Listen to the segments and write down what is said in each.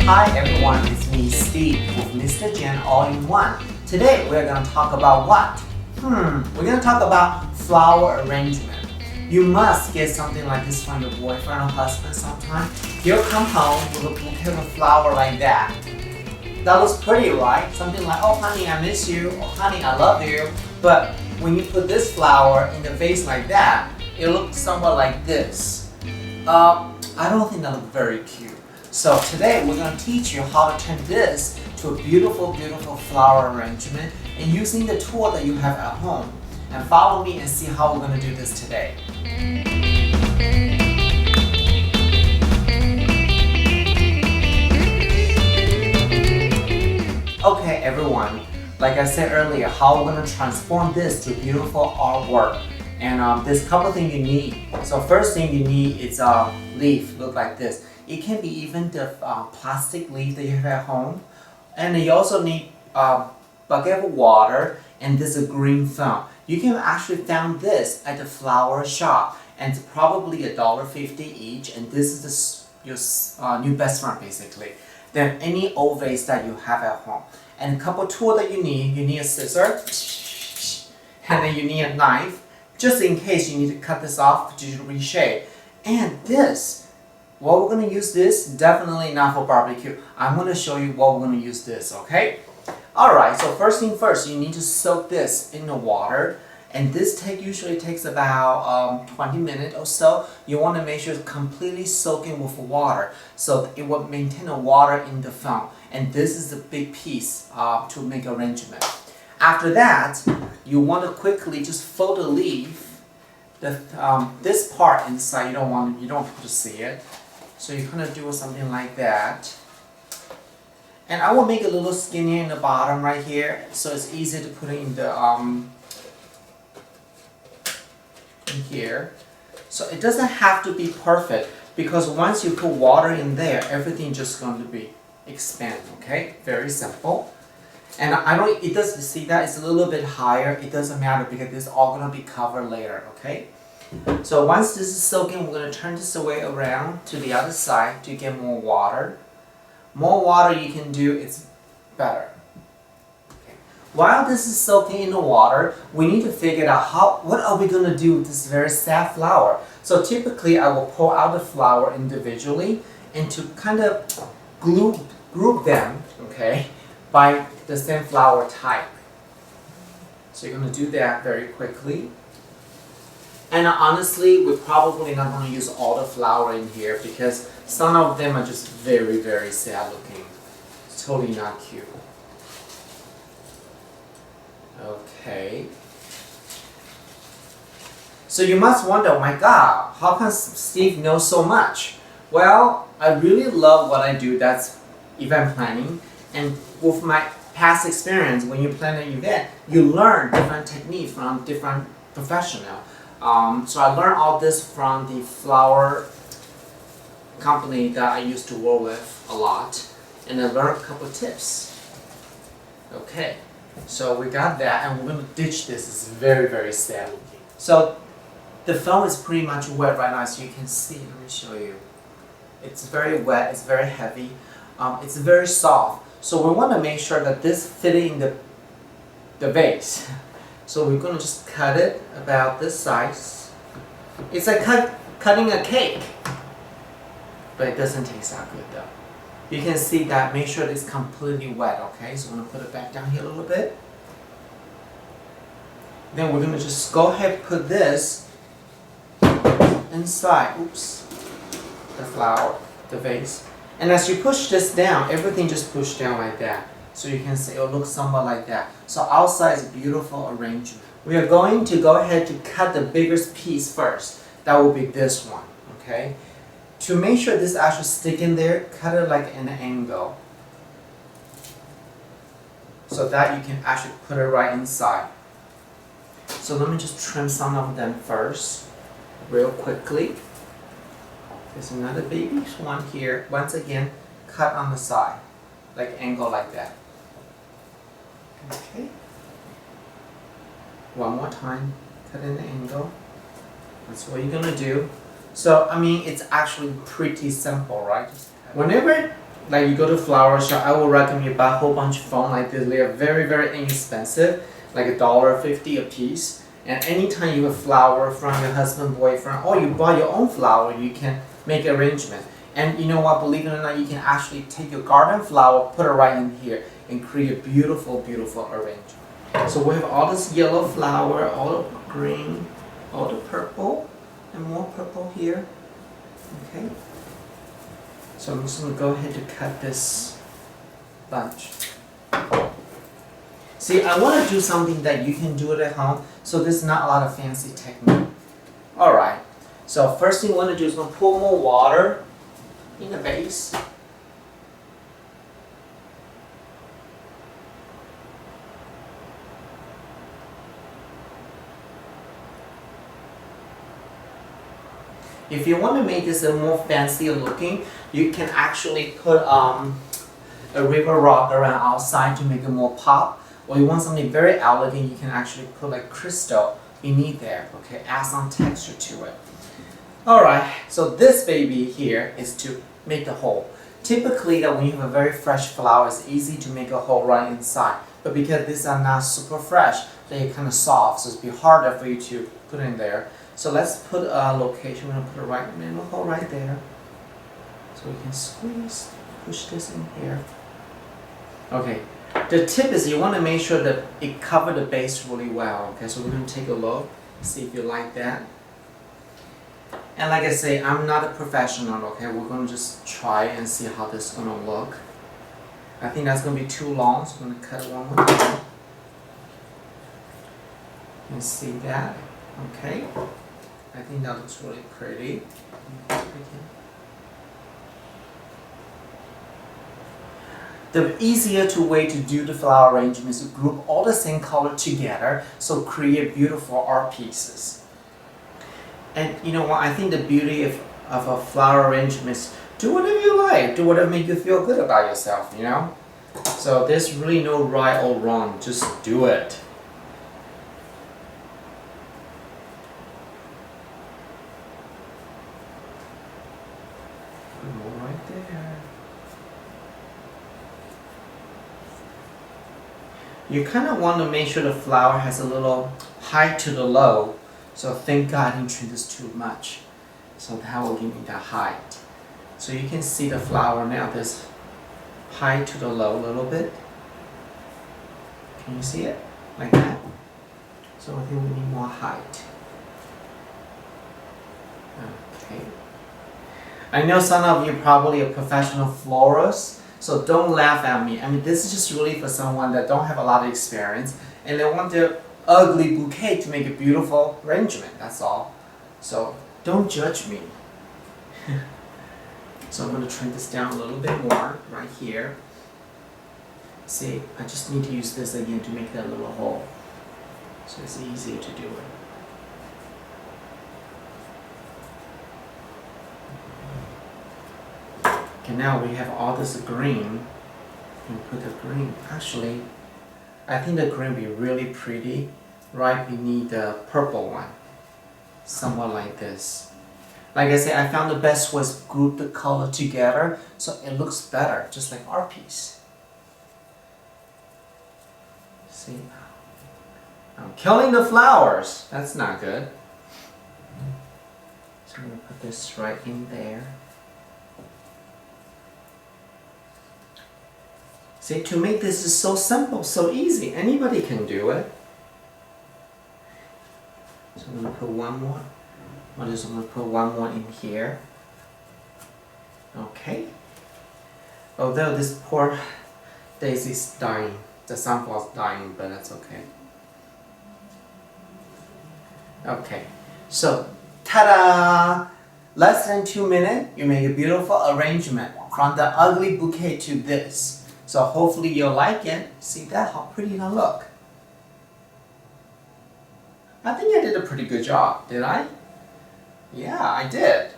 Hi everyone, it's me Steve with Mr. Jen All-in-One. Today we're going to talk about what? We're going to talk about flower arrangement. You must get something like this from your boyfriend or husband sometime. He'll come home with a bouquet of flower like that. That looks pretty, right? Something like, oh honey, I miss you, or honey, I love you. But when you put this flower in the vase like that, it looks somewhat like this. I don't think that looks very cute. So today we're going to teach you how to turn this to a beautiful, beautiful flower arrangement and using the tool that you have at home. And follow me and see how we're going to do this today. Okay everyone, like I said earlier, how we're going to transform this to beautiful artwork. And there's a couple things you need. So first thing you need is a leaf, look like this. It can be even the plastic leaf that you have at home. And you also need a bucket of water, and this is a green foam. You can actually find this at the flower shop, and it's probably $1.50 each, and this is your new best friend basically. Then any old vase that you have at home. And a couple tools that you need a scissor, and then you need a knife, just in case you need to cut this off to reshape. And this, what we're going to use this, definitely not for barbecue. I'm going to show you what we're going to use this, okay? Alright, so first thing first, you need to soak this in the water. And this usually takes about 20 minutes or so. You want to make sure it's completely soaking with water, so it will maintain the water in the foam. And this is a big piece to make arrangement. After that, you want to quickly just fold the leaf. This part inside, you don't want to see it. So you kind of do something like that. And I will make a little skinnier in the bottom right here, so it's easy to put it in the in here. So it doesn't have to be perfect, because once you put water in there, everything just going to be expand. Okay, very simple. And it does, see that it's a little bit higher. It doesn't matter because this is all going to be covered later. Okay. So once this is soaking, we're going to turn this away around to the other side to get more water. More water you can do, it's better. Okay. While this is soaking in the water, we need to figure out what are we going to do with this very sad flower. So typically I will pull out the flower individually and to kind of group them, okay, by the same flower type. So you're going to do that very quickly. And honestly, we're probably not going to use all the flower in here because some of them are just very, very sad looking. It's totally not cute. Okay. So you must wonder, oh my God, how come Steve knows so much? Well, I really love what I do, that's event planning. And with my past experience, when you plan an event, you learn different techniques from different professionals. So I learned all this from the flower company that I used to work with a lot, and I learned a couple tips. Okay, so we got that, and we're going to ditch this. It's very, very sad looking. So the foam is pretty much wet right now, as you can see. Let me show you. It's very wet. It's very heavy. It's very soft. So we want to make sure that this fits in the vase. So we're going to just cut it about this size. It's like cutting a cake, but it doesn't taste that good though. You can see that, make sure it's completely wet, okay? So I'm going to put it back down here a little bit. Then we're going to just go ahead and put this inside, the flower, the vase. And as you push this down, everything just pushed down like that. So you can see it looks somewhat like that. So outside is a beautiful arrangement. We are going to go ahead to cut the biggest piece first. That will be this one, okay? To make sure this actually stick in there, cut it like an angle. So that you can actually put it right inside. So let me just trim some of them first, real quickly. There's another baby one here. Once again, cut on the side, like angle like that. Okay. One more time, cut in the angle. That's what you're gonna do. So, I mean, it's actually pretty simple, right? Whenever like you go to flower shop, I would recommend you buy a whole bunch of foam like this. They are very, very inexpensive, like $1.50 a piece. And anytime you have flower from your husband, boyfriend, or you buy your own flower, you can make arrangement. And you know what, believe it or not, you can actually take your garden flower, put it right in here, and create a beautiful, beautiful arrangement. So we have all this yellow flower, all the green, all the purple, and more purple here. Okay. So I'm just going to go ahead to cut this bunch. See, I want to do something that you can do it at home, so this is not a lot of fancy technique. Alright, so first thing you want to do is going to pour more water in the base. If you want to make this a more fancy looking, you can actually put a river rock around outside to make it more pop. Or you want something very elegant, you can actually put like crystal beneath there, okay, add some texture to it. Alright, so this baby here is to make the hole. Typically that when you have a very fresh flower, it's easy to make a hole right inside. But because these are not super fresh, they're kind of soft, so it'll be harder for you to put in there. So let's put a location, we're going to put a right in the hole right there. So we can squeeze, push this in here. Okay, the tip is you want to make sure that it covers the base really well. Okay, so we're going to take a look, see if you like that. And like I say, I'm not a professional, okay? We're going to just try and see how this is going to look. I think that's going to be too long, so I'm going to cut it one more time. You can see that, okay? I think that looks really pretty. The easier way to do the flower arrangement is to group all the same color together, so create beautiful art pieces. And you know what, I think the beauty of a flower arrangement is do whatever you like, do whatever makes you feel good about yourself, you know? So there's really no right or wrong, just do it. Right there. You kind of want to make sure the flower has a little height to the low. So thank God I didn't trim this too much. So that will give me the height. So you can see the flower now, this high to the low a little bit. Can you see it? Like that. So I think we need more height. Okay. I know some of you are probably a professional florist, so don't laugh at me. I mean, this is just really for someone that don't have a lot of experience and they want their ugly bouquet to make a beautiful arrangement, that's all. So don't judge me. So I'm going to trim this down a little bit more right here. See, I just need to use this again to make that little hole. So it's easier to do it. Okay, now we have all this green. And put the green. Actually, I think the green will be really pretty right beneath the purple one. Somewhat like this. Like I said, I found the best was group the color together so it looks better, just like our piece. See? I'm killing the flowers. That's not good. So I'm going to put this right in there. See, to make this is so simple, so easy. Anybody can do it. So I'm going to put one more. I'm just going to put one more in here. Okay. Although this poor daisy is dying. The sunflower is dying, but that's okay. Okay. So, ta-da! Less than 2 minutes, you make a beautiful arrangement from the ugly bouquet to this. So hopefully you'll like it. See that? How pretty it'll look. I think I did a pretty good job, did I? Yeah, I did.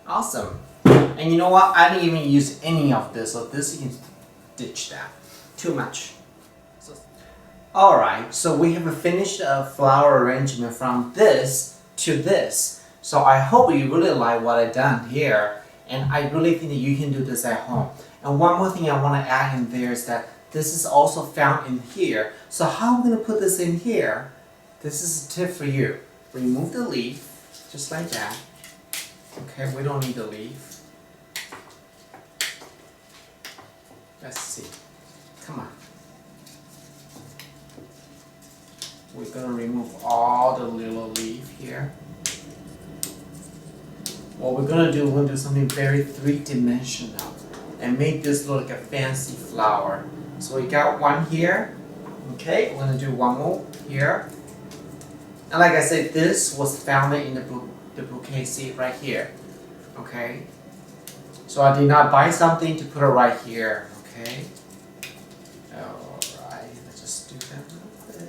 Awesome. And you know what? I didn't even use any of this, so this you can ditch that. Too much. Alright, so we have finished a flower arrangement from this to this. So I hope you really like what I done here. And I really think that you can do this at home. And one more thing I want to add in there is that this is also found in here. So how I'm going to put this in here, this is a tip for you. Remove the leaf, just like that. Okay, we don't need the leaf. Let's see. Come on. We're going to remove all the little leaf here. What we're going to do, we're going to do something very three-dimensional and make this look like a fancy flower. So we got one here. Okay, we're going to do one more here. And like I said, this was found in the bouquet seed right here. Okay. So I did not buy something to put it right here. Okay. Alright, let's just do that real quick.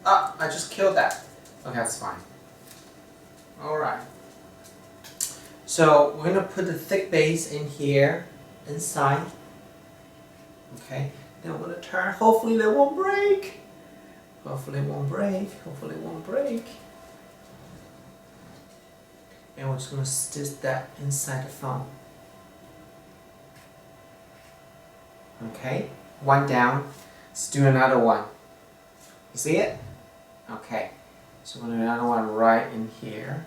Ah, I just killed that. Okay, that's fine. Alright. So we're going to put the thick base in here, inside. Okay. Then we're going to turn. Hopefully they won't break. Hopefully it won't break. Hopefully it won't break. And we're just going to stitch that inside the foam. Okay. One down. Let's do another one. You see it? Okay. So we're going to do another one right in here.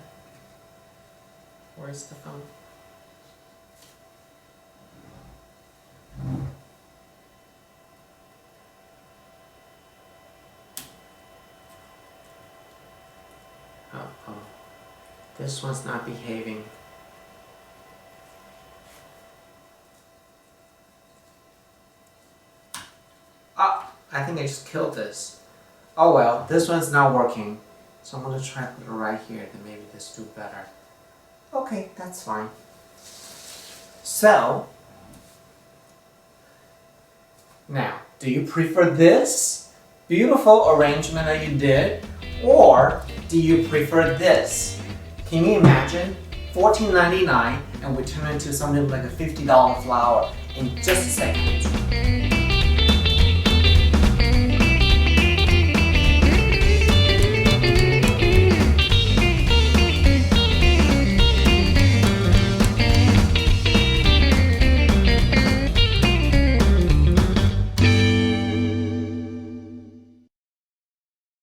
Where's the foam? Oh, this one's not behaving. Ah, I think I just killed this. Oh well, this one's not working. So I'm going to try to put it right here, then maybe this will do better. Okay, that's fine. So, now, do you prefer this beautiful arrangement that you did, or do you prefer this? Can you imagine $14.99 and we turn it into something like a $50 flower in just a second?